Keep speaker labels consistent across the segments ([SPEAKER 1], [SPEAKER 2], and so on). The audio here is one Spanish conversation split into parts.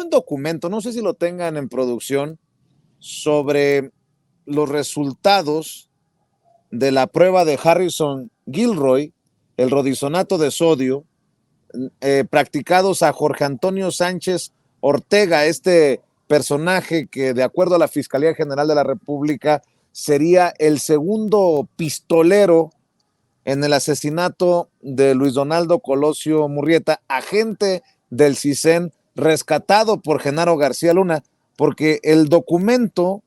[SPEAKER 1] un documento, no sé si lo tengan en producción, sobre los resultados de la prueba de Harrison Gilroy, el rodisonato de sodio, practicados a Jorge Antonio Sánchez Ortega, este personaje que, de acuerdo a la Fiscalía General de la República, sería el segundo pistolero en el asesinato de Luis Donaldo Colosio Murrieta, agente del CISEN, rescatado por Genaro García Luna, porque el documento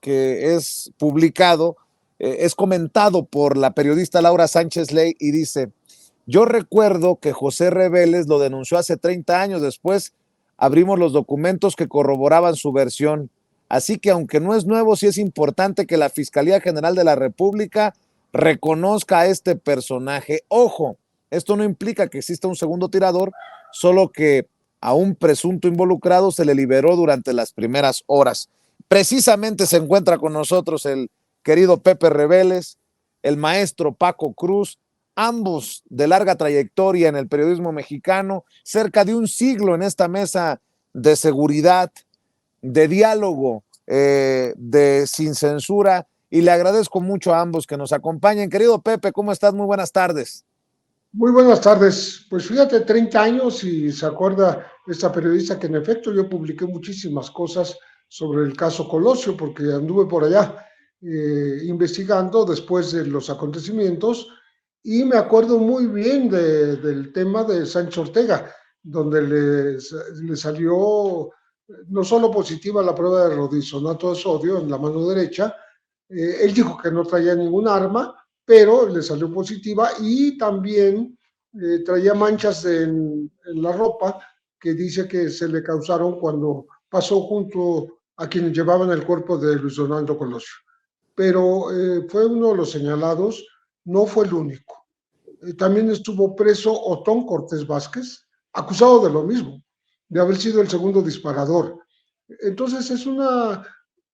[SPEAKER 1] que es publicado es comentado por la periodista Laura Sánchez Ley y dice: yo recuerdo que José Reveles lo denunció hace 30 años, después abrimos los documentos que corroboraban su versión. Así que, aunque no es nuevo, sí es importante que la Fiscalía General de la República reconozca a este personaje. Ojo, esto no implica que exista un segundo tirador, solo que a un presunto involucrado se le liberó durante las primeras horas. Precisamente se encuentra con nosotros el querido Pepe Reveles, el maestro Paco Cruz, ambos de larga trayectoria en el periodismo mexicano, cerca de un siglo en esta mesa de seguridad, de diálogo, de sin censura, y le agradezco mucho a ambos que nos acompañen. Querido Pepe, ¿cómo estás? Muy buenas tardes.
[SPEAKER 2] Muy buenas tardes. Pues fíjate, 30 años y se acuerda esta periodista que en efecto yo publiqué muchísimas cosas sobre el caso Colosio porque anduve por allá investigando después de los acontecimientos y me acuerdo muy bien del tema de Sánchez Ortega, donde le salió no solo positiva la prueba de rodisonato de sodio en la mano derecha, él dijo que no traía ningún arma, pero le salió positiva y también traía manchas en la ropa que dice que se le causaron cuando pasó junto a quienes llevaban el cuerpo de Luis Donaldo Colosio. Pero fue uno de los señalados, no fue el único. También estuvo preso Otón Cortés Vázquez, acusado de lo mismo, de haber sido el segundo disparador. Entonces es una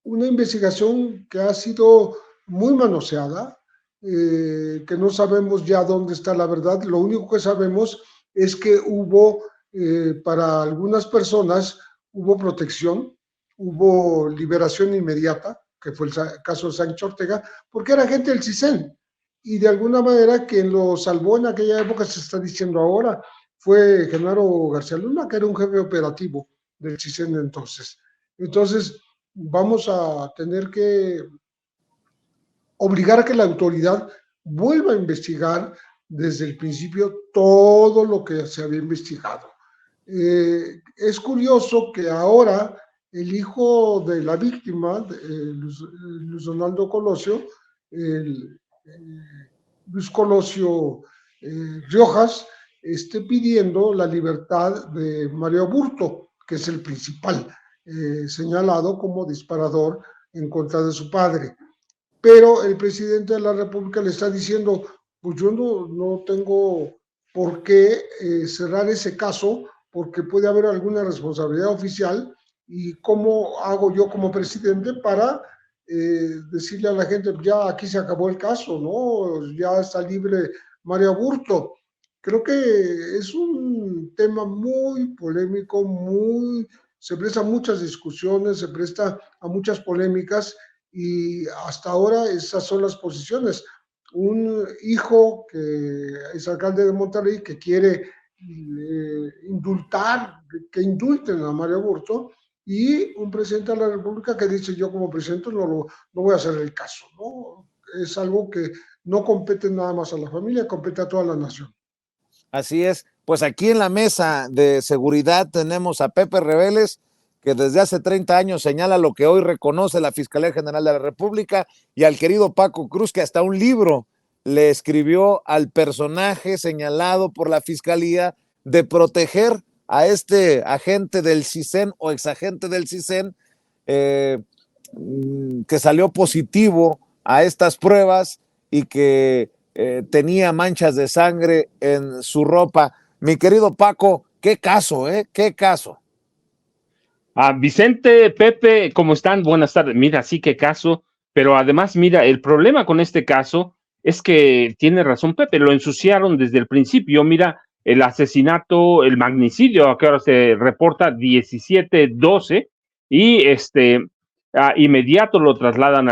[SPEAKER 2] investigación que ha sido muy manoseada, que no sabemos ya dónde está la verdad. Lo único que sabemos es que hubo, para algunas personas, hubo protección, hubo liberación inmediata, que fue el caso de Sánchez Ortega, porque era gente del CISEN, y de alguna manera quien lo salvó en aquella época, se está diciendo ahora, fue Genaro García Luna, que era un jefe operativo del CISEN entonces. Entonces, vamos a tener que obligar a que la autoridad vuelva a investigar desde el principio todo lo que se había investigado. Es curioso que ahora el hijo de la víctima, Luis Donaldo Colosio, Luis Colosio Riojas, esté pidiendo la libertad de Mario Aburto, que es el principal señalado como disparador en contra de su padre. Pero el presidente de la República le está diciendo, pues yo no tengo por qué cerrar ese caso, porque puede haber alguna responsabilidad oficial, y cómo hago yo como presidente para decirle a la gente, ya aquí se acabó el caso, ¿no? Ya está libre Mario Aburto. Creo que es un tema muy polémico, se presta a muchas discusiones, se presta a muchas polémicas, y hasta ahora esas son las posiciones. Un hijo que es alcalde de Monterrey que quiere indultar, que indulten a Mario Aburto, y un presidente de la República que dice, yo como presidente no voy a hacer el caso, ¿no? Es algo que no compete nada más a la familia, compete a toda la nación.
[SPEAKER 1] Así es. Pues aquí en la mesa de seguridad tenemos a Pepe Reveles, que desde hace 30 años señala lo que hoy reconoce la Fiscalía General de la República, y al querido Paco Cruz, que hasta un libro le escribió al personaje señalado por la Fiscalía de proteger a este agente del CISEN o exagente del CISEN, que salió positivo a estas pruebas y que tenía manchas de sangre en su ropa. Mi querido Paco, qué caso, qué caso.
[SPEAKER 3] Vicente, Pepe, ¿cómo están? Buenas tardes. Mira, sí, qué caso, pero además, mira, el problema con este caso es que tiene razón Pepe, lo ensuciaron desde el principio. Mira, el asesinato, el magnicidio, que ahora se reporta 17-12, y inmediato lo trasladan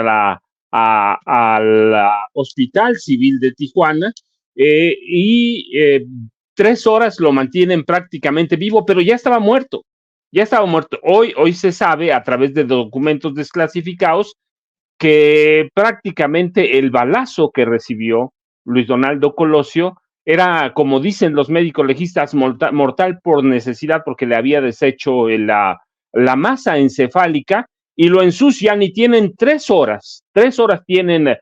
[SPEAKER 3] al Hospital Civil de Tijuana, y 3 horas lo mantienen prácticamente vivo, pero ya estaba muerto. Hoy se sabe a través de documentos desclasificados que prácticamente el balazo que recibió Luis Donaldo Colosio era, como dicen los médicos legistas, mortal por necesidad, porque le había deshecho la masa encefálica, y lo ensucian y tienen 3 horas. 3 horas tienen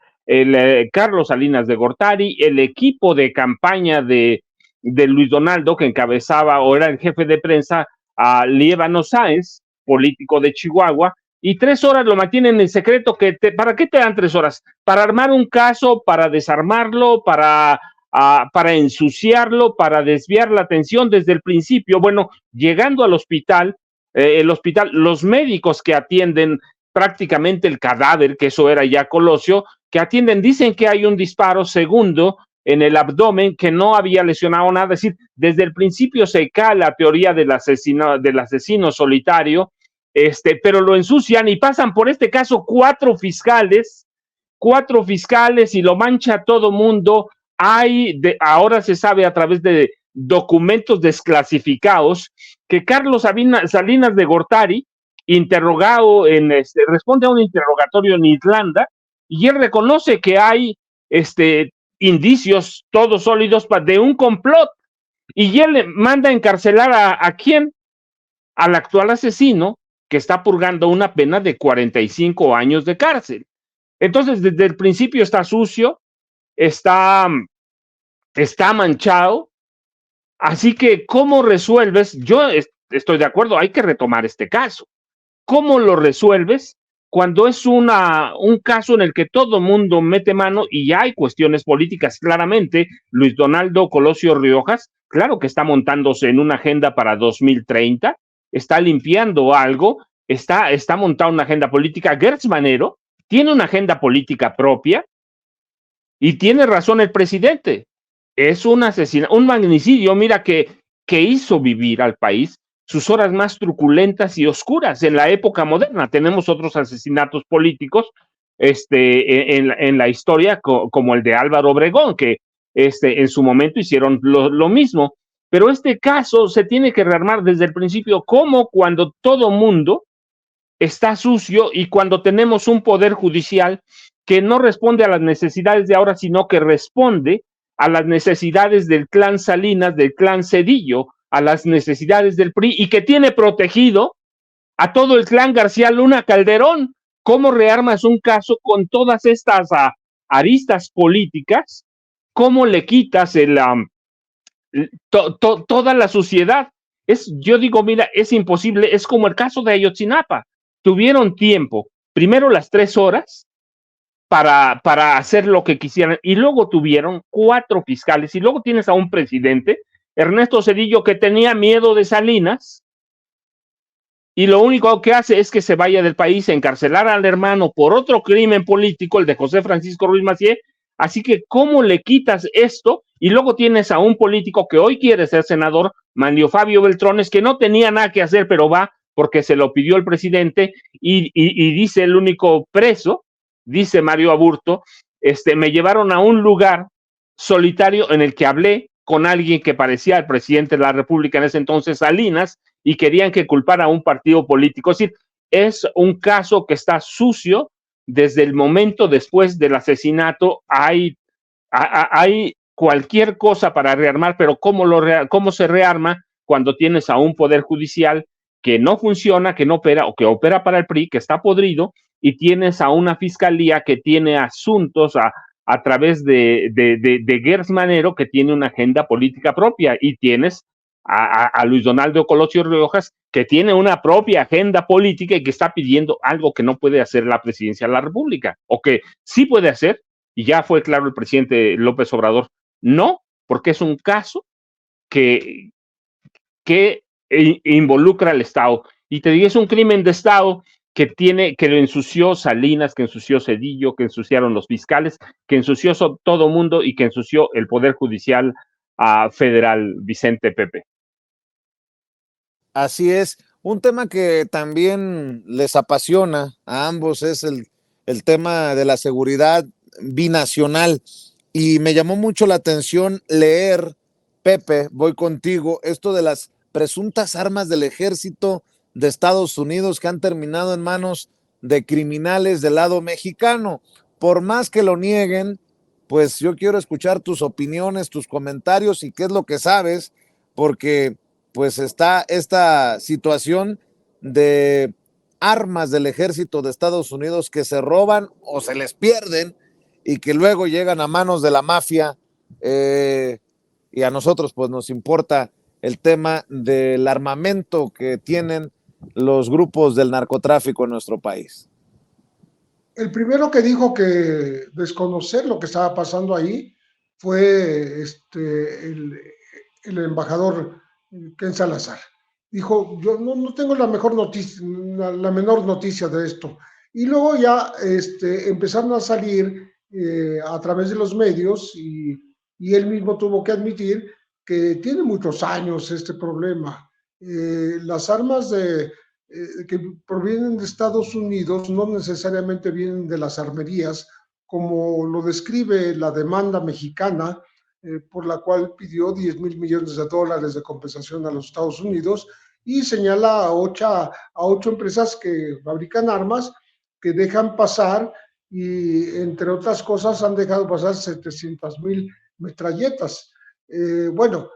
[SPEAKER 3] Carlos Salinas de Gortari, el equipo de campaña de Luis Donaldo, que encabezaba o era el jefe de prensa, a Líbano Sáenz, político de Chihuahua, y 3 horas lo mantienen en secreto. ¿Para qué te dan 3 horas? Para armar un caso, para desarmarlo, para ensuciarlo, para desviar la atención desde el principio. Bueno, llegando al hospital, los médicos que atienden prácticamente el cadáver, que eso era ya Colosio, que atienden, dicen que hay un disparo segundo en el abdomen, que no había lesionado nada. Es decir, desde el principio se cae la teoría del asesino solitario, pero lo ensucian y pasan por este caso 4 fiscales y lo mancha todo mundo. Ahora se sabe a través de documentos desclasificados que Carlos Salinas de Gortari, interrogado responde a un interrogatorio en Irlanda, y él reconoce que hay indicios todos sólidos de un complot, y él le manda a encarcelar ¿a quién? Al actual asesino, que está purgando una pena de 45 años de cárcel. Entonces, desde el principio está sucio, está manchado. Así que, ¿cómo resuelves? Yo estoy de acuerdo, hay que retomar este caso. ¿Cómo lo resuelves cuando es un caso en el que todo mundo mete mano y ya hay cuestiones políticas? Claramente, Luis Donaldo Colosio Riojas, claro que está montándose en una agenda para 2030, está limpiando algo, está montada una agenda política. Gertz Manero tiene una agenda política propia, y tiene razón el presidente. Es un asesinato, un magnicidio, mira, que hizo vivir al país sus horas más truculentas y oscuras en la época moderna. Tenemos otros asesinatos políticos en la historia, como el de Álvaro Obregón, que en su momento hicieron lo mismo. Pero este caso se tiene que rearmar desde el principio, como cuando todo mundo está sucio y cuando tenemos un poder judicial que no responde a las necesidades de ahora, sino que responde a las necesidades del clan Salinas, del clan Cedillo, a las necesidades del PRI, y que tiene protegido a todo el clan García Luna Calderón. ¿Cómo rearmas un caso con todas estas aristas políticas? ¿Cómo le quitas toda la suciedad? Yo digo, mira, es imposible. Es como el caso de Ayotzinapa. Tuvieron tiempo, primero las 3 horas para hacer lo que quisieran, y luego tuvieron 4 fiscales, y luego tienes a un presidente, Ernesto Zedillo, que tenía miedo de Salinas, y lo único que hace es que se vaya del país, encarcelar al hermano por otro crimen político, el de José Francisco Ruiz Massieu. Así que, ¿cómo le quitas esto? Y luego tienes a un político que hoy quiere ser senador, Manlio Fabio Beltrones, que no tenía nada que hacer, pero va porque se lo pidió el presidente, y dice el único preso, dice Mario Aburto, me llevaron a un lugar solitario en el que hablé con alguien que parecía el presidente de la República en ese entonces, Salinas, y querían que culpara a un partido político. Es decir, es un caso que está sucio desde el momento después del asesinato. Hay cualquier cosa para rearmar, pero ¿cómo se rearma cuando tienes a un poder judicial que no funciona, que no opera, o que opera para el PRI, que está podrido, y tienes a una fiscalía que tiene asuntos a través de Gertz Manero, que tiene una agenda política propia, y tienes a Luis Donaldo Colosio Riojas, que tiene una propia agenda política y que está pidiendo algo que no puede hacer la presidencia de la República, o que sí puede hacer, y ya fue claro el presidente López Obrador, no, porque es un caso que involucra al Estado. Y te digo, es un crimen de Estado que lo ensució Salinas, que ensució Zedillo, que ensuciaron los fiscales, que ensució todo mundo, y que ensució el Poder Judicial federal, Vicente, Pepe.
[SPEAKER 1] Así es. Un tema que también les apasiona a ambos es el tema de la seguridad binacional. Y me llamó mucho la atención leer, Pepe, voy contigo, esto de las presuntas armas del ejército de Estados Unidos que han terminado en manos de criminales del lado mexicano. Por más que lo nieguen, pues yo quiero escuchar tus opiniones, tus comentarios y qué es lo que sabes, porque pues está esta situación de armas del ejército de Estados Unidos que se roban o se les pierden y que luego llegan a manos de la mafia, y a nosotros pues nos importa el tema del armamento que tienen los grupos del narcotráfico en nuestro país.
[SPEAKER 2] El primero que dijo que desconocer lo que estaba pasando ahí fue el embajador Ken Salazar. Dijo, yo no tengo la mejor noticia, la menor noticia de esto. Y luego ya empezaron a salir a través de los medios y él mismo tuvo que admitir que tiene muchos años este problema. Las armas que provienen de Estados Unidos no necesariamente vienen de las armerías, como lo describe la demanda mexicana, por la cual pidió 10,000 millones de dólares de compensación a los Estados Unidos y señala a ocho empresas que fabrican armas que dejan pasar y, entre otras cosas, han dejado pasar 700,000 metralletas. Bueno,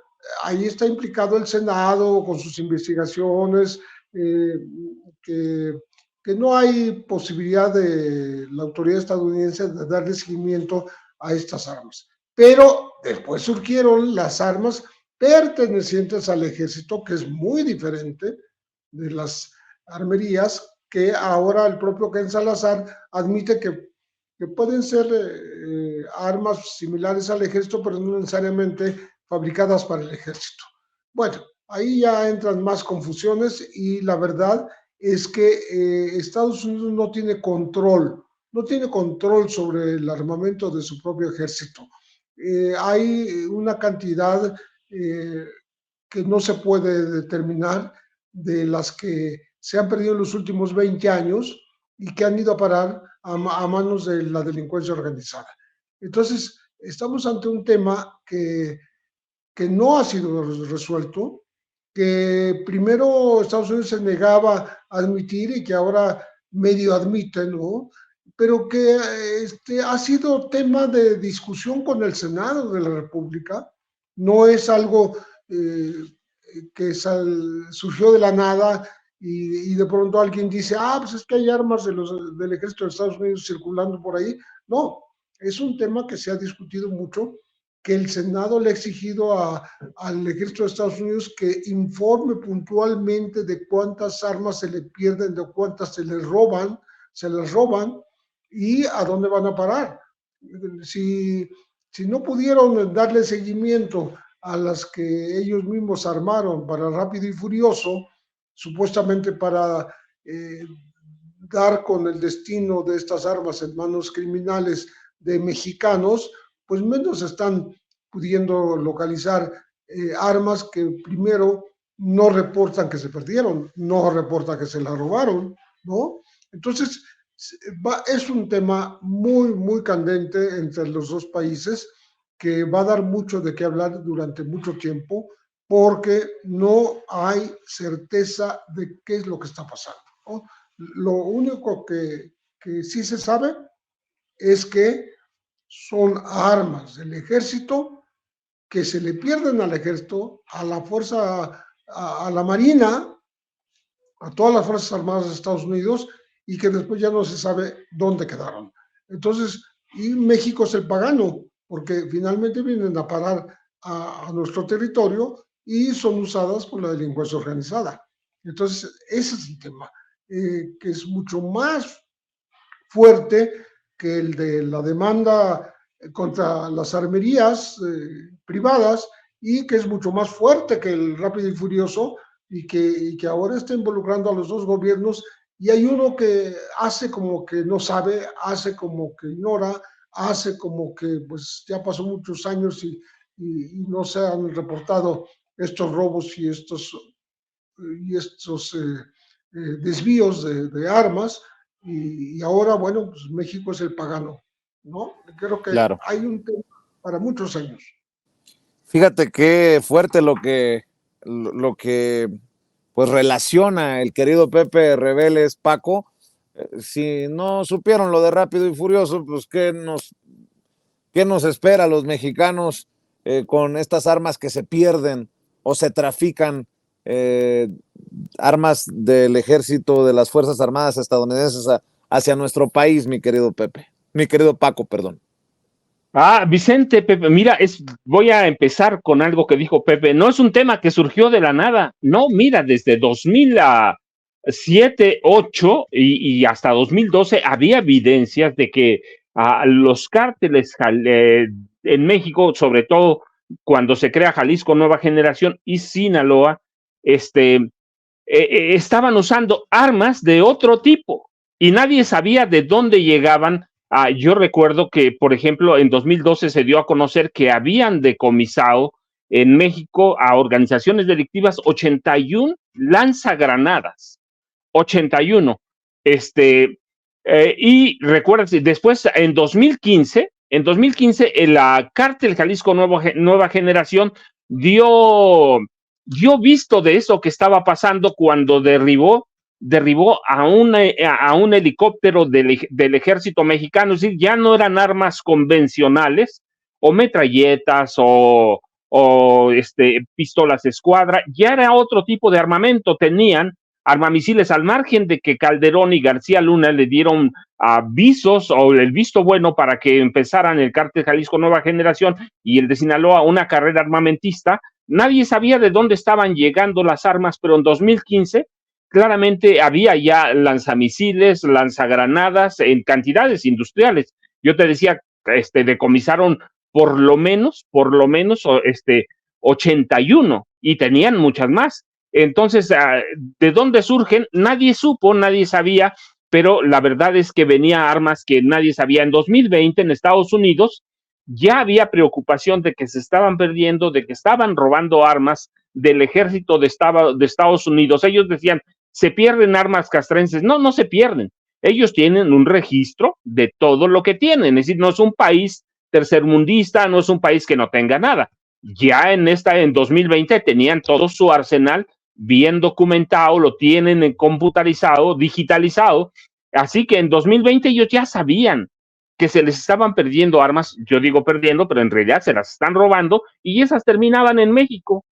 [SPEAKER 2] ahí está implicado el Senado con sus investigaciones, que, que no hay posibilidad de la autoridad estadounidense de darle seguimiento a estas armas. Pero después surgieron las armas pertenecientes al ejército, que es muy diferente de las armerías, que ahora el propio Ken Salazar admite que pueden ser armas similares al ejército, pero no necesariamente fabricadas para el ejército. Bueno, ahí ya entran más confusiones y la verdad es que Estados Unidos no tiene control sobre el armamento de su propio ejército. Hay una cantidad que no se puede determinar de las que se han perdido en los últimos 20 años y que han ido a parar a manos de la delincuencia organizada. Entonces, estamos ante un tema que no ha sido resuelto, que primero Estados Unidos se negaba a admitir y que ahora medio admite, ¿no? Pero que ha sido tema de discusión con el Senado de la República, no es algo que surgió de la nada y de pronto alguien dice, pues es que hay armas del ejército de Estados Unidos circulando por ahí. No, es un tema que se ha discutido mucho, que el Senado le ha exigido al ejército de Estados Unidos que informe puntualmente de cuántas armas se le pierden, de cuántas se les roban y a dónde van a parar. Si no pudieron darle seguimiento a las que ellos mismos armaron para Rápido y Furioso, supuestamente para dar con el destino de estas armas en manos criminales de mexicanos, pues menos están pudiendo localizar armas que primero no reportan que se perdieron, no reportan que se la robaron, ¿no? Entonces, es un tema muy, muy candente entre los dos países que va a dar mucho de qué hablar durante mucho tiempo porque no hay certeza de qué es lo que está pasando, ¿no? Lo único que sí se sabe es que son armas del ejército que se le pierden al ejército, a la fuerza, a la marina, a todas las fuerzas armadas de Estados Unidos y que después ya no se sabe dónde quedaron. Entonces, y México es el pagano, porque finalmente vienen a parar a nuestro territorio y son usadas por la delincuencia organizada. Entonces, ese es el tema, que es mucho más fuerte que el de la demanda contra las armerías privadas y que es mucho más fuerte que el Rápido y Furioso y que ahora está involucrando a los dos gobiernos y hay uno que hace como que no sabe, hace como que ignora, hace como que pues ya pasó muchos años y y no se han reportado estos robos y estos desvíos de armas, y ahora, bueno, pues México es el pagano, ¿no? Creo que
[SPEAKER 1] Claro.
[SPEAKER 2] hay un tema para muchos años.
[SPEAKER 1] Fíjate qué fuerte lo que pues relaciona el querido Pepe Reveles, Paco. Si no supieron lo de Rápido y Furioso, pues qué nos espera a los mexicanos con estas armas que se pierden o se trafican, armas del ejército, de las Fuerzas Armadas estadounidenses hacia nuestro país, mi querido Paco, perdón.
[SPEAKER 3] Vicente, Pepe, mira, voy a empezar con algo que dijo Pepe. No es un tema que surgió de la nada. No, mira, desde 2007, 2008 y hasta 2012 había evidencias de que los cárteles en México, sobre todo cuando se crea Jalisco Nueva Generación y Sinaloa, estaban usando armas de otro tipo y nadie sabía de dónde llegaban. Yo recuerdo que, por ejemplo, en 2012 se dio a conocer que habían decomisado en México a organizaciones delictivas 81 lanzagranadas. 81. Y recuerda, después en 2015, el cártel Jalisco Nueva Generación dio visto de eso que estaba pasando cuando derribó a un helicóptero del ejército mexicano. Es decir, ya no eran armas convencionales o metralletas o pistolas de escuadra, ya era otro tipo de armamento. Tenían armamisiles, al margen de que Calderón y García Luna le dieron avisos o el visto bueno para que empezaran el cártel Jalisco Nueva Generación y el de Sinaloa una carrera armamentista. Nadie sabía de dónde estaban llegando las armas, pero en 2015 claramente había ya lanzamisiles, lanzagranadas en cantidades industriales. Yo te decía, decomisaron por lo menos 81 y tenían muchas más. Entonces, ¿de dónde surgen? Nadie supo, nadie sabía, pero la verdad es que venía armas que nadie sabía. En 2020 en Estados Unidos ya había preocupación de que se estaban perdiendo, de que estaban robando armas del ejército de Estados Unidos. Ellos decían, se pierden armas castrenses. No, no se pierden. Ellos tienen un registro de todo lo que tienen. Es decir, no es un país tercermundista, no es un país que no tenga nada. Ya en 2020 tenían todo su arsenal bien documentado, lo tienen en computarizado, digitalizado. Así que en 2020 ellos ya sabían que se les estaban perdiendo armas. Yo digo perdiendo, pero en realidad se las están robando y esas terminaban en México.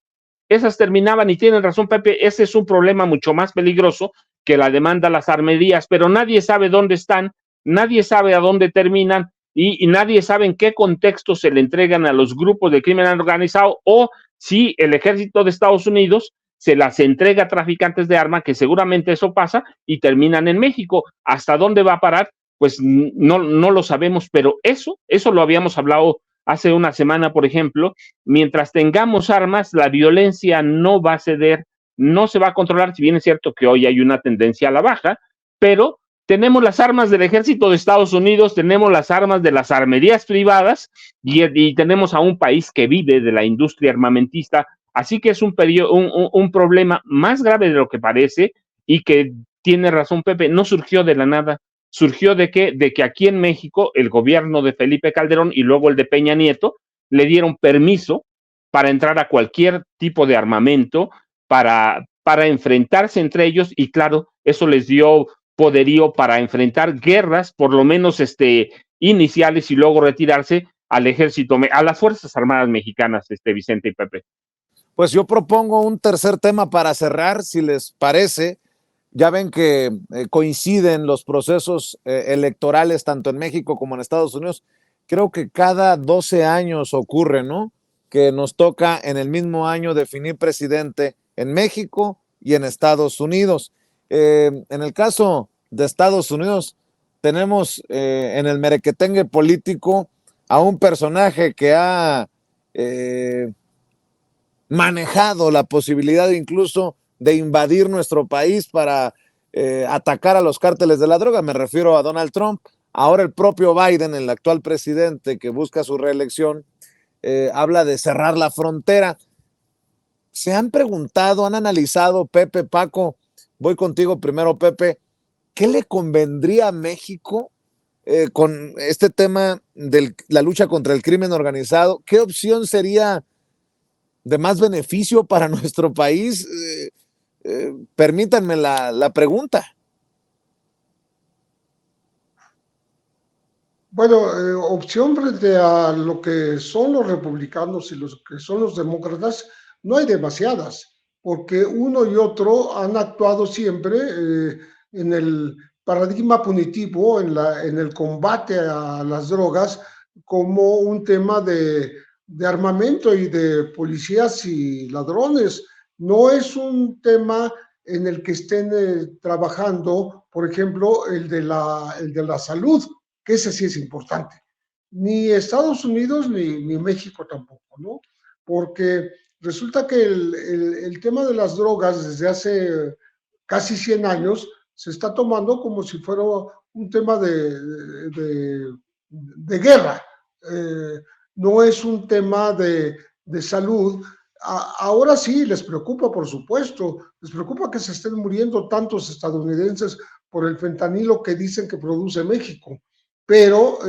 [SPEAKER 3] Esas terminaban, y tienen razón Pepe, ese es un problema mucho más peligroso que la demanda a las armerías, pero nadie sabe dónde están, nadie sabe a dónde terminan y nadie sabe en qué contexto se le entregan a los grupos de crimen organizado o si el ejército de Estados Unidos se las entrega a traficantes de armas, que seguramente eso pasa y terminan en México. ¿Hasta dónde va a parar? Pues no lo sabemos, pero eso lo habíamos hablado hace una semana, por ejemplo. Mientras tengamos armas, la violencia no va a ceder, no se va a controlar, si bien es cierto que hoy hay una tendencia a la baja, pero tenemos las armas del ejército de Estados Unidos, tenemos las armas de las armerías privadas y tenemos a un país que vive de la industria armamentista. Así que es un problema más grave de lo que parece y que tiene razón Pepe, no surgió de la nada. ¿Surgió de qué? De que aquí en México el gobierno de Felipe Calderón y luego el de Peña Nieto le dieron permiso para entrar a cualquier tipo de armamento, para enfrentarse entre ellos y claro, eso les dio poderío para enfrentar guerras, por lo menos iniciales y luego retirarse al ejército, a las Fuerzas Armadas Mexicanas, Vicente y Pepe.
[SPEAKER 1] Pues yo propongo un tercer tema para cerrar, si les parece. Ya ven que coinciden los procesos electorales tanto en México como en Estados Unidos. Creo que cada 12 años ocurre, ¿no? Que nos toca en el mismo año definir presidente en México y en Estados Unidos. En el caso de Estados Unidos, tenemos en el merequetengue político a un personaje que ha manejado la posibilidad incluso de invadir nuestro país para atacar a los cárteles de la droga. Me refiero a Donald Trump. Ahora el propio Biden, el actual presidente que busca su reelección, habla de cerrar la frontera. ¿Se han preguntado, han analizado, Pepe, Paco, voy contigo primero, Pepe, qué le convendría a México con este tema de la lucha contra el crimen organizado? ¿Qué opción sería de más beneficio para nuestro país? Permítanme la pregunta.
[SPEAKER 2] Bueno, opción frente a lo que son los republicanos y los que son los demócratas, no hay demasiadas, porque uno y otro han actuado siempre en el paradigma punitivo, en el combate a las drogas, como un tema de armamento y de policías y ladrones. No es un tema en el que estén trabajando, por ejemplo, el de la salud, que ese sí es importante. Ni Estados Unidos ni México tampoco, ¿no? Porque resulta que el tema de las drogas desde hace casi 100 años se está tomando como si fuera un tema de guerra. No es un tema de salud. Ahora sí, les preocupa, por supuesto, les preocupa que se estén muriendo tantos estadounidenses por el fentanilo que dicen que produce México, pero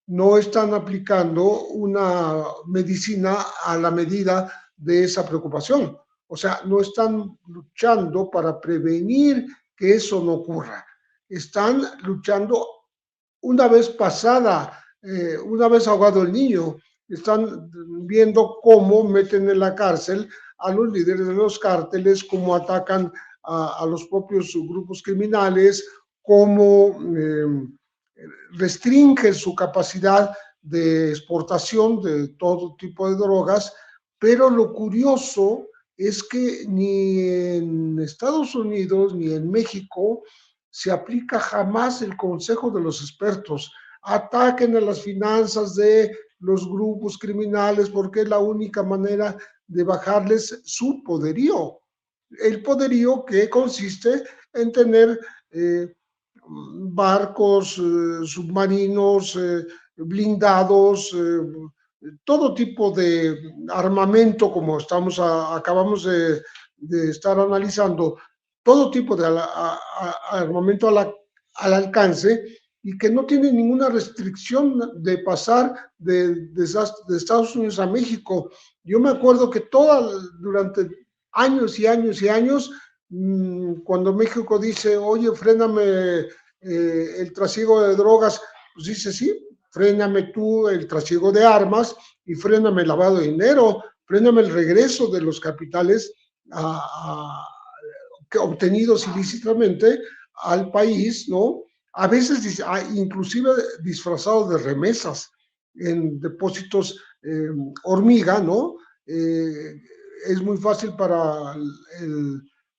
[SPEAKER 2] no están aplicando una medicina a la medida de esa preocupación. O sea, no están luchando para prevenir que eso no ocurra. Están luchando una vez pasada, una vez ahogado el niño. Están viendo cómo meten en la cárcel a los líderes de los cárteles, cómo atacan a los propios grupos criminales, cómo restringen su capacidad de exportación de todo tipo de drogas, pero lo curioso es que ni en Estados Unidos ni en México se aplica jamás el consejo de los expertos. Ataquen a las finanzas de los grupos criminales porque es la única manera de bajarles su poderío. El poderío que consiste en tener barcos, submarinos, blindados, todo tipo de armamento, como acabamos de estar analizando, todo tipo de armamento al alcance y que no tiene ninguna restricción de pasar de Estados Unidos a México. Yo me acuerdo que durante años y años y años, cuando México dice, oye, fréname el trasiego de drogas, pues dice, sí, fréname tú el trasiego de armas y fréname el lavado de dinero, fréname el regreso de los capitales obtenidos ilícitamente al país, ¿no? A veces inclusive disfrazados de remesas en depósitos hormiga, ¿no? Es muy fácil para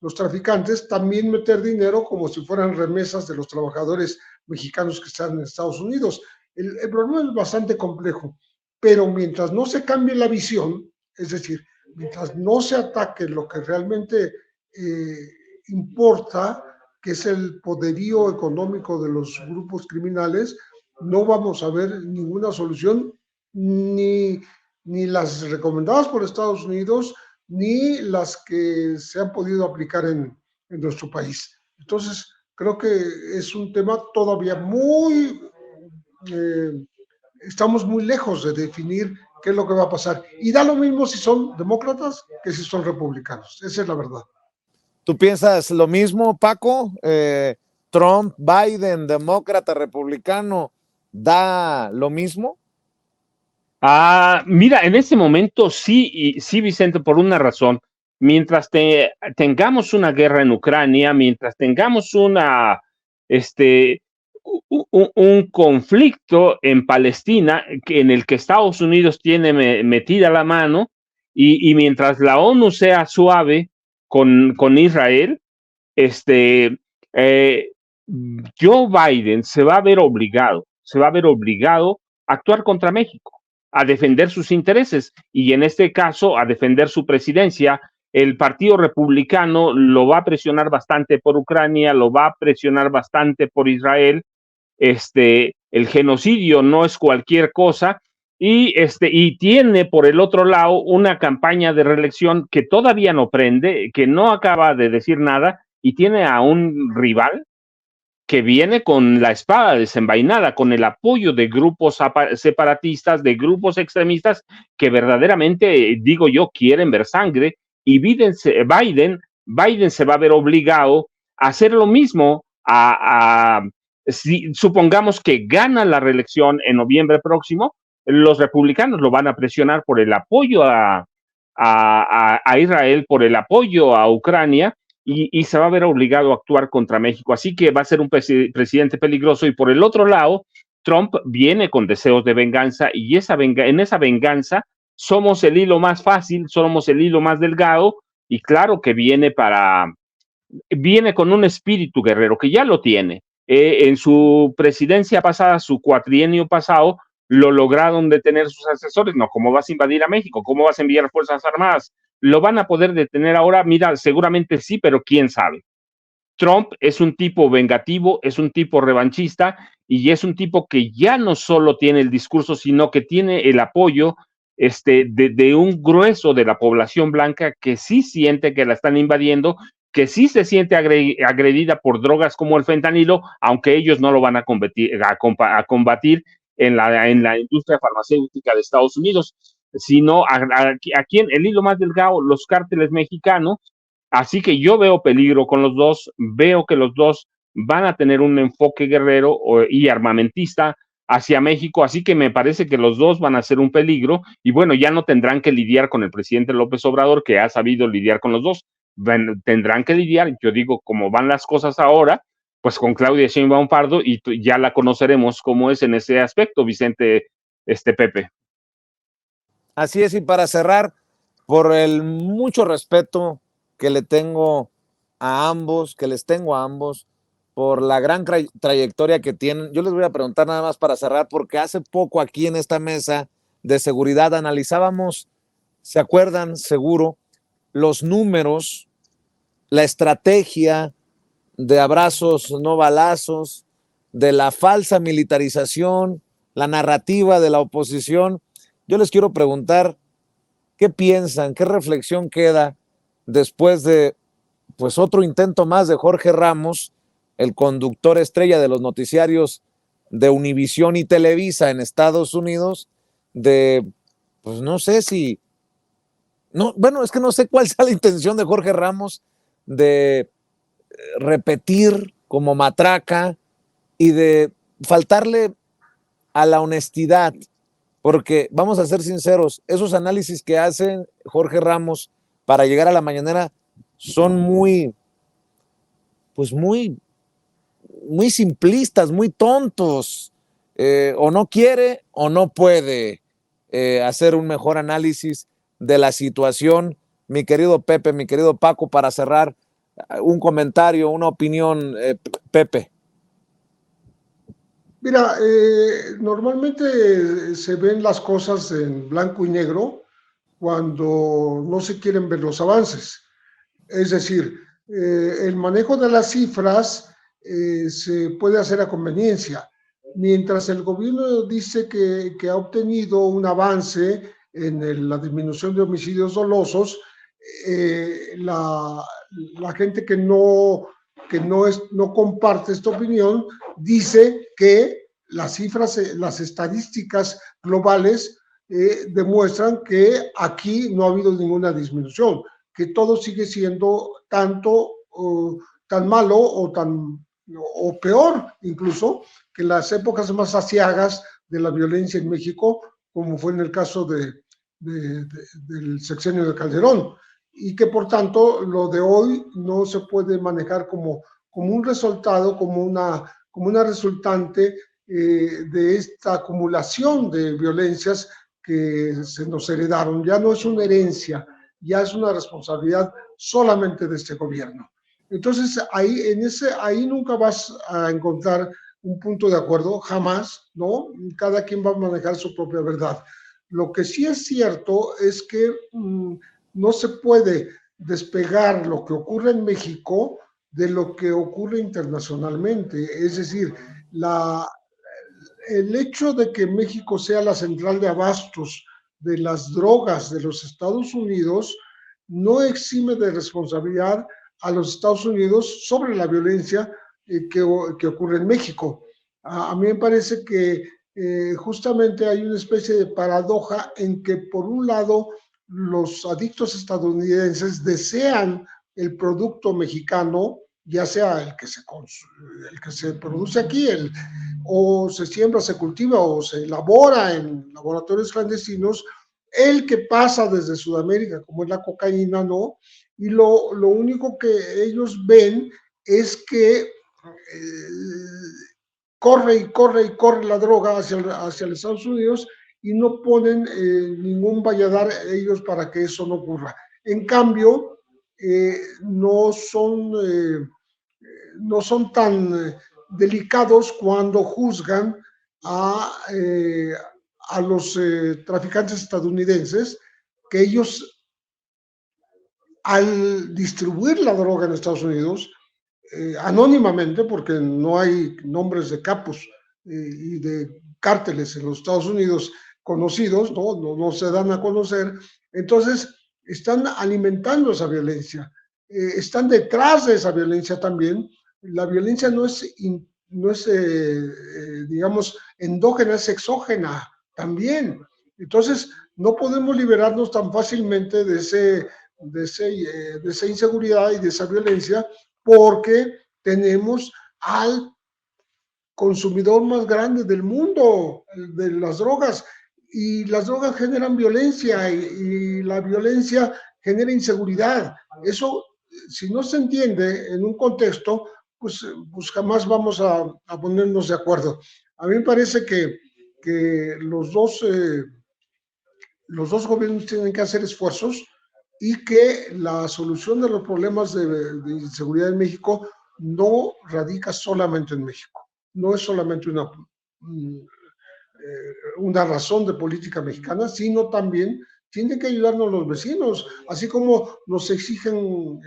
[SPEAKER 2] los traficantes también meter dinero como si fueran remesas de los trabajadores mexicanos que están en Estados Unidos. El problema es bastante complejo, pero mientras no se cambie la visión, es decir, mientras no se ataque lo que realmente importa, que es el poderío económico de los grupos criminales, no vamos a ver ninguna solución, ni las recomendadas por Estados Unidos, ni las que se han podido aplicar en nuestro país. Entonces, creo que es un tema todavía estamos muy lejos de definir qué es lo que va a pasar. Y da lo mismo si son demócratas que si son republicanos. Esa es la verdad.
[SPEAKER 1] ¿Tú piensas lo mismo, Paco? Trump, Biden, demócrata, republicano, ¿da lo mismo?
[SPEAKER 3] Mira, en este momento sí, sí, Vicente, por una razón. Mientras tengamos una guerra en Ucrania, mientras tengamos un conflicto en Palestina en el que Estados Unidos tiene metida la mano y mientras la ONU sea suave con Israel, Joe Biden se va a ver obligado a actuar contra México, a defender sus intereses y en este caso a defender su presidencia. El Partido Republicano lo va a presionar bastante por Ucrania, lo va a presionar bastante por Israel. El genocidio no es cualquier cosa y tiene por el otro lado una campaña de reelección que todavía no prende, que no acaba de decir nada, y tiene a un rival que viene con la espada desenvainada, con el apoyo de grupos separatistas, de grupos extremistas que verdaderamente, digo yo, quieren ver sangre, y Biden se va a ver obligado a hacer lo mismo, si supongamos que gana la reelección en noviembre próximo, los republicanos lo van a presionar por el apoyo a Israel, por el apoyo a Ucrania, y se va a ver obligado a actuar contra México. Así que va a ser un presidente peligroso. Y por el otro lado, Trump viene con deseos de venganza, y en esa venganza somos el hilo más fácil, somos el hilo más delgado, y claro que viene con un espíritu guerrero que ya lo tiene. En su presidencia pasada, su cuatrienio pasado, lo lograron detener sus asesores. No, ¿cómo vas a invadir a México? ¿Cómo vas a enviar fuerzas armadas? ¿Lo van a poder detener ahora? Mira, seguramente sí, pero quién sabe. Trump es un tipo vengativo, es un tipo revanchista, y es un tipo que ya no solo tiene el discurso, sino que tiene el apoyo de un grueso de la población blanca que sí siente que la están invadiendo, que sí se siente agredida por drogas como el fentanilo, aunque ellos no lo van a combatir en la industria farmacéutica de Estados Unidos, sino aquí en el hilo más delgado, los cárteles mexicanos. Así que yo veo peligro con los dos, veo que los dos van a tener un enfoque guerrero y armamentista hacia México, así que me parece que los dos van a ser un peligro, y bueno, ya no tendrán que lidiar con el presidente López Obrador, que ha sabido lidiar con los dos. Tendrán que lidiar, yo digo, como van las cosas ahora, pues con Claudia Sheinbaum Pardo, y ya la conoceremos cómo es en ese aspecto, Vicente, Pepe.
[SPEAKER 1] Así es, y para cerrar, por el mucho respeto que le tengo a ambos, que les tengo a ambos, por la gran trayectoria que tienen, yo les voy a preguntar nada más para cerrar, porque hace poco aquí en esta mesa de seguridad analizábamos, ¿se acuerdan? Seguro, los números, la estrategia de abrazos, no balazos, de la falsa militarización, la narrativa de la oposición. Yo les quiero preguntar, ¿qué piensan? ¿Qué reflexión queda después de pues otro intento más de Jorge Ramos, el conductor estrella de los noticiarios de Univisión y Televisa en Estados Unidos, de, pues no sé si, no, bueno, es que no sé cuál sea la intención de Jorge Ramos de repetir como matraca y de faltarle a la honestidad, porque vamos a ser sinceros, esos análisis que hace Jorge Ramos para llegar a la mañanera son muy, pues muy simplistas, muy tontos. O no quiere o no puede hacer un mejor análisis de la situación. Mi querido Pepe, mi querido Paco, para cerrar, un comentario, una opinión, Pepe.
[SPEAKER 2] Mira, normalmente se ven las cosas en blanco y negro cuando no se quieren ver los avances. Es decir, el manejo de las cifras se puede hacer a conveniencia. Mientras el gobierno dice que ha obtenido un avance en la disminución de homicidios dolosos, la gente no comparte esta opinión dice que las cifras, las estadísticas globales demuestran que aquí no ha habido ninguna disminución, que todo sigue siendo tan malo o peor incluso que las épocas más aciagas de la violencia en México, como fue en el caso del sexenio de Calderón, y que por tanto lo de hoy no se puede manejar como un resultado, como una resultante de esta acumulación de violencias que se nos heredaron. Ya no es una herencia, ya es una responsabilidad solamente de este gobierno. Entonces, ahí nunca vas a encontrar un punto de acuerdo, jamás, ¿no? Cada quien va a manejar su propia verdad. Lo que sí es cierto es que no se puede despegar lo que ocurre en México de lo que ocurre internacionalmente. Es decir, el hecho de que México sea la central de abastos de las drogas de los Estados Unidos no exime de responsabilidad a los Estados Unidos sobre la violencia que ocurre en México. A mí me parece que justamente hay una especie de paradoja en que por un lado los adictos estadounidenses desean el producto mexicano, ya sea el que se produce aquí, o se siembra, se cultiva o se elabora en laboratorios clandestinos, el que pasa desde Sudamérica, como es la cocaína, ¿no? Y lo único que ellos ven es que corre y corre y corre la droga hacia los Estados Unidos y no ponen ningún valladar ellos para que eso no ocurra. En cambio, no son tan delicados cuando juzgan a los traficantes estadounidenses, que ellos, al distribuir la droga en Estados Unidos, anónimamente, porque no hay nombres de capos y de cárteles en los Estados Unidos conocidos, no se dan a conocer, entonces están alimentando esa violencia, están detrás de esa violencia también. La violencia no es digamos, endógena, es exógena también. Entonces, no podemos liberarnos tan fácilmente de esa inseguridad y de esa violencia, porque tenemos al consumidor más grande del mundo de las drogas, y las drogas generan violencia y la violencia genera inseguridad. Eso, si no se entiende en un contexto, pues jamás vamos a ponernos de acuerdo. A mí me parece que los dos gobiernos tienen que hacer esfuerzos y que la solución de los problemas de inseguridad en México no radica solamente en México. No es solamente una razón de política mexicana, sino también tienen que ayudarnos los vecinos, así como nos exigen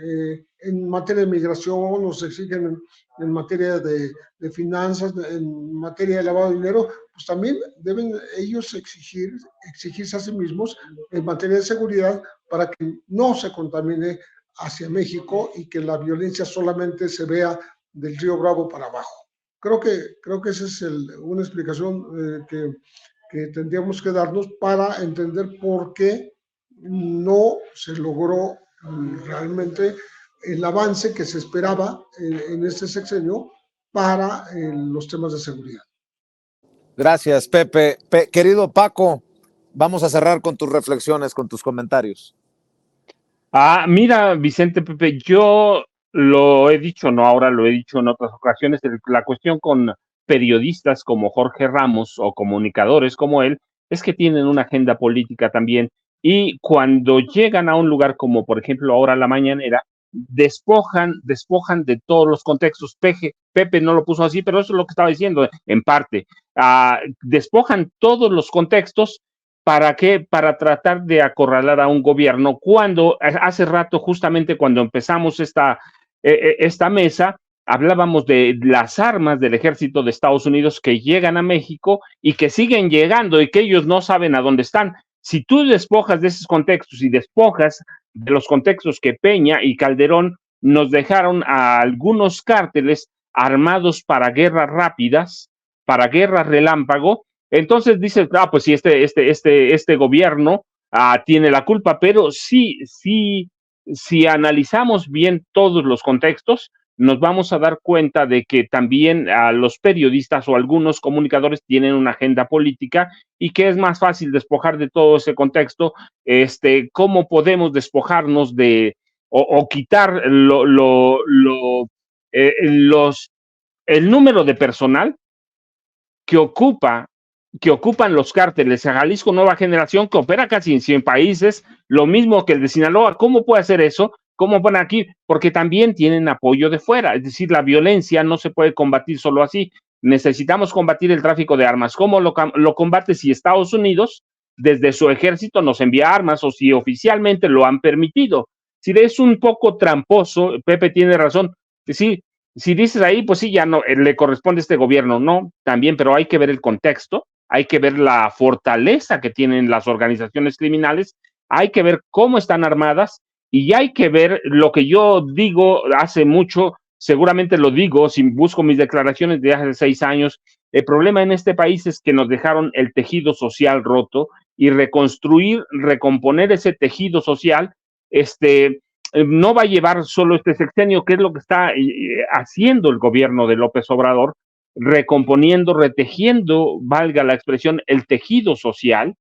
[SPEAKER 2] en materia de migración, nos exigen en materia de finanzas, en materia de lavado de dinero, pues también deben ellos exigirse a sí mismos en materia de seguridad para que no se contamine hacia México y que la violencia solamente se vea del Río Bravo para abajo. Creo que esa es una explicación que tendríamos que darnos para entender por qué no se logró realmente el avance que se esperaba en este sexenio para los temas de seguridad.
[SPEAKER 1] Gracias, Pepe. Querido Paco, vamos a cerrar con tus reflexiones, con tus comentarios.
[SPEAKER 3] Mira, Vicente, Pepe, yo lo he dicho, no ahora, lo he dicho en otras ocasiones, la cuestión con periodistas como Jorge Ramos o comunicadores como él es que tienen una agenda política también, y cuando llegan a un lugar como, por ejemplo, ahora la mañanera, despojan de todos los contextos. Pepe no lo puso así, pero eso es lo que estaba diciendo en parte. Despojan todos los contextos. ¿Para qué? Para tratar de acorralar a un gobierno. Cuando hace rato, justamente cuando empezamos esta mesa, hablábamos de las armas del ejército de Estados Unidos que llegan a México y que siguen llegando y que ellos no saben a dónde están. Si tú despojas de esos contextos y despojas de los contextos que Peña y Calderón nos dejaron a algunos cárteles armados para guerras rápidas, para guerras relámpago, entonces dices, pues sí, este gobierno tiene la culpa, pero si analizamos bien todos los contextos, nos vamos a dar cuenta de que también los periodistas o algunos comunicadores tienen una agenda política y que es más fácil despojar de todo ese contexto. ¿Cómo podemos despojarnos de o quitar el número de personal que ocupan los cárteles? A Jalisco Nueva Generación, que opera casi en 100 países, lo mismo que el de Sinaloa. ¿Cómo puede hacer eso? ¿Cómo ponen aquí? Porque también tienen apoyo de fuera. Es decir, la violencia no se puede combatir solo así. Necesitamos combatir el tráfico de armas. ¿Cómo lo combate si Estados Unidos, desde su ejército, nos envía armas, o si oficialmente lo han permitido? Si es un poco tramposo, Pepe tiene razón. Sí, si dices ahí, pues sí, ya no, le corresponde a este gobierno, no, también, pero hay que ver el contexto, hay que ver la fortaleza que tienen las organizaciones criminales, hay que ver cómo están armadas y hay que ver lo que yo digo hace mucho, seguramente lo digo, si busco mis declaraciones de hace 6 años, el problema en este país es que nos dejaron el tejido social roto y reconstruir, recomponer ese tejido social, no va a llevar solo este sexenio, que es lo que está haciendo el gobierno de López Obrador, recomponiendo, retejiendo, valga la expresión, el tejido social,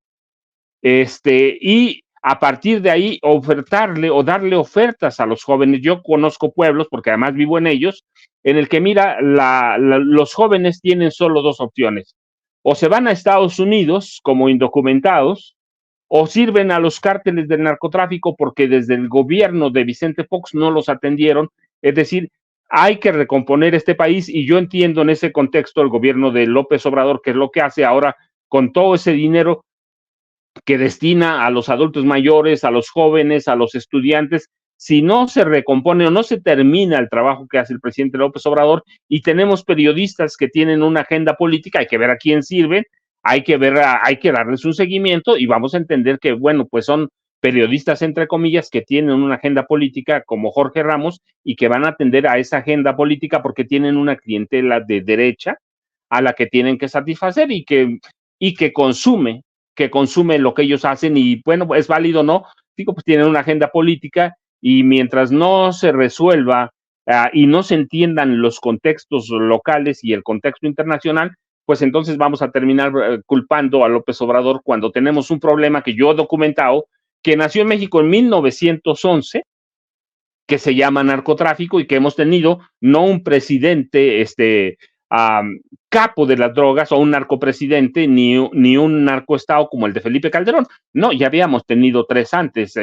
[SPEAKER 3] y a partir de ahí ofertarle o darle ofertas a los jóvenes. Yo conozco pueblos, porque además vivo en ellos, en el que, mira, los jóvenes tienen solo 2 opciones. O se van a Estados Unidos como indocumentados, o sirven a los cárteles del narcotráfico porque desde el gobierno de Vicente Fox no los atendieron. Es decir, hay que recomponer este país y yo entiendo en ese contexto el gobierno de López Obrador, que es lo que hace ahora con todo ese dinero que destina a los adultos mayores, a los jóvenes, a los estudiantes. Si no se recompone o no se termina el trabajo que hace el presidente López Obrador y tenemos periodistas que tienen una agenda política, hay que ver a quién sirven, hay que darles un seguimiento y vamos a entender que, bueno, pues son periodistas, entre comillas, que tienen una agenda política como Jorge Ramos y que van a atender a esa agenda política porque tienen una clientela de derecha a la que tienen que satisfacer y que consume lo que ellos hacen y, bueno, es válido o no, digo, pues tienen una agenda política y mientras no se resuelva y no se entiendan los contextos locales y el contexto internacional, pues entonces vamos a terminar culpando a López Obrador cuando tenemos un problema que yo he documentado, que nació en México en 1911, que se llama narcotráfico y que hemos tenido no un presidente capo de las drogas o un narcopresidente ni un narcoestado como el de Felipe Calderón. No, ya habíamos tenido 3 antes.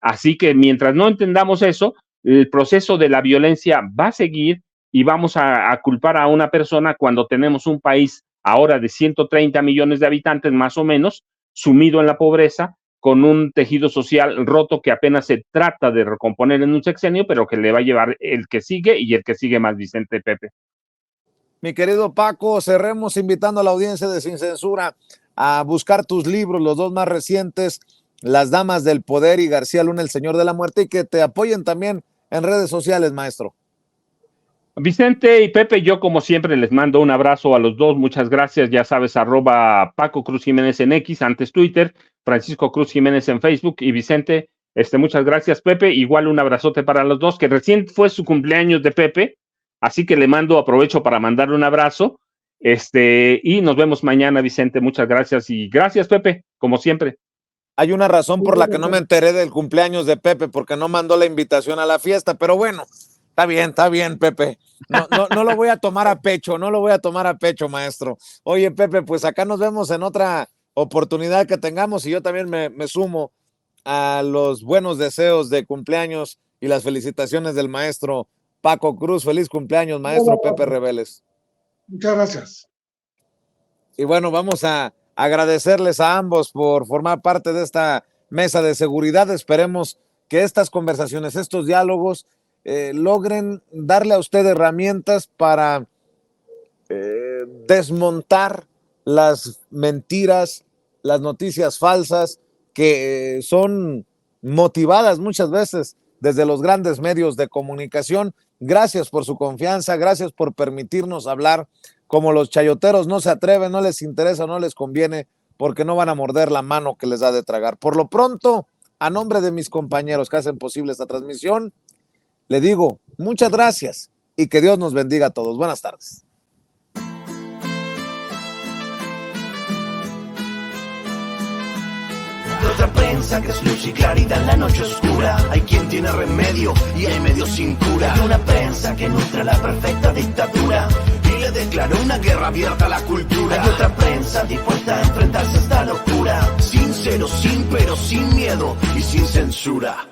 [SPEAKER 3] Así que mientras no entendamos eso, el proceso de la violencia va a seguir y vamos a culpar a una persona cuando tenemos un país ahora de 130 millones de habitantes más o menos, sumido en la pobreza, con un tejido social roto que apenas se trata de recomponer en un sexenio, pero que le va a llevar el que sigue y el que sigue más, Vicente, Pepe.
[SPEAKER 1] Mi querido Paco, cerremos invitando a la audiencia de Sin Censura a buscar tus libros, los 2 más recientes, Las Damas del Poder y García Luna, El Señor de la Muerte, y que te apoyen también en redes sociales, maestro.
[SPEAKER 3] Vicente y Pepe, yo como siempre les mando un abrazo a los 2, muchas gracias, ya sabes, @Paco Cruz Jiménez en X, antes Twitter, Francisco Cruz Jiménez en Facebook, y Vicente, muchas gracias, Pepe, igual un abrazote para los 2, que recién fue su cumpleaños de Pepe, así que aprovecho para mandarle un abrazo, y nos vemos mañana, Vicente, muchas gracias, y gracias, Pepe, como siempre.
[SPEAKER 1] Hay una razón por la que no me enteré del cumpleaños de Pepe, porque no mandó la invitación a la fiesta, pero bueno, está bien, Pepe. No lo voy a tomar a pecho, maestro. Oye, Pepe, pues acá nos vemos en otra oportunidad que tengamos y yo también me sumo a los buenos deseos de cumpleaños y las felicitaciones del maestro Paco Cruz. Feliz cumpleaños, maestro Pepe Rebeles.
[SPEAKER 2] Muchas gracias.
[SPEAKER 1] Y bueno, vamos a agradecerles a ambos por formar parte de esta mesa de seguridad. Esperemos que estas conversaciones, estos diálogos, logren darle a usted herramientas para desmontar las mentiras, las noticias falsas que son motivadas muchas veces desde los grandes medios de comunicación. Gracias por su confianza, gracias por permitirnos hablar. Como los chayoteros no se atreven, no les interesa, no les conviene, porque no van a morder la mano que les da de tragar. Por lo pronto, a nombre de mis compañeros que hacen posible esta transmisión, le digo muchas gracias y que Dios nos bendiga a todos. Buenas tardes.
[SPEAKER 4] Otra prensa que es luz y claridad en la noche oscura. Hay quien tiene remedio y hay medio sin cura. Hay una prensa que nutre la perfecta dictadura y le declaró una guerra abierta a la cultura. Hay otra prensa dispuesta a enfrentarse a esta locura, sincero, sin pero, sin miedo y sin censura.